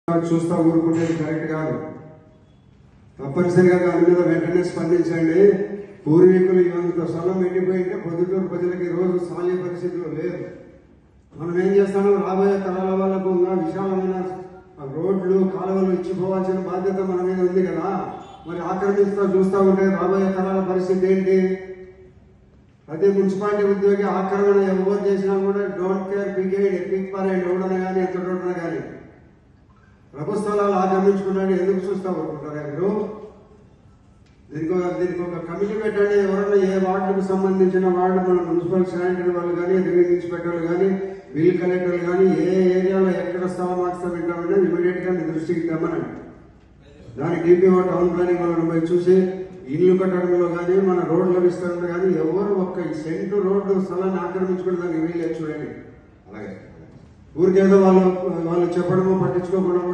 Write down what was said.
చూస్తా ఊరుకునేది కరెక్ట్ కాదు. తప్పనిసరిగా దాని మీద వెంటనే స్పందించండి. పూర్వీకులు ఇంత స్థలం ఎండిపోయింటే పొద్దుటూరు ప్రజలకి రోజు సాలే పరిస్థితులు లేదు. మనం ఏం చేస్తాము, రాబోయే తరాల వాళ్ళకు ఉన్న విశాలమైన రోడ్లు కాలువలు ఇచ్చిపోవాల్సిన బాధ్యత మన మీద ఉంది కదా. మరి ఆక్రమిస్తా చూస్తూ ఉంటే రాబోయే తరాల పరిస్థితి ఏంటి? అదే మున్సిపాలిటీ ఉద్యోగి ఆక్రమణ ఎవరు చేసినా కూడా డోంట్ కేర్, పిక్ పారేయండి, ఎవడన కానీ ఎంత రోడ్డున కానీ. ప్రభు స్థలాలు ఆక్రమించుకున్నాడు, ఎందుకు చూస్తా ఊరుకుంటారా మీరు? దీనికి ఒక కమిటీ పెట్టండి. ఎవరైనా ఏ వార్డుకు సంబంధించిన వార్డు, మన మున్సిపల్ శానిటరీ వాళ్ళు కానీ, రెవెన్యూ ఇన్స్పెక్టర్లు కానీ, బిల్ కలెక్టర్లు కానీ, ఏ ఏరియాలో ఎక్కడ స్థలం మార్క్స్ పెట్టామని ఇమీడియట్ గా మీ దృష్టికి తెమ్మనండి. దాని డిపిఓ టౌన్ ప్లానింగ్ వాళ్ళని పోయి చూసి ఇల్లు కట్టడంలో కానీ, మన రోడ్ల విస్తరణలో కానీ ఎవరు ఒక్క సెంటు రోడ్డు స్థలాన్ని ఆక్రమించుకుని దానికి వీళ్ళు చూడండి. అలాగే ఊరికేదో వాళ్ళు చెప్పడమో పట్టించుకోకుండా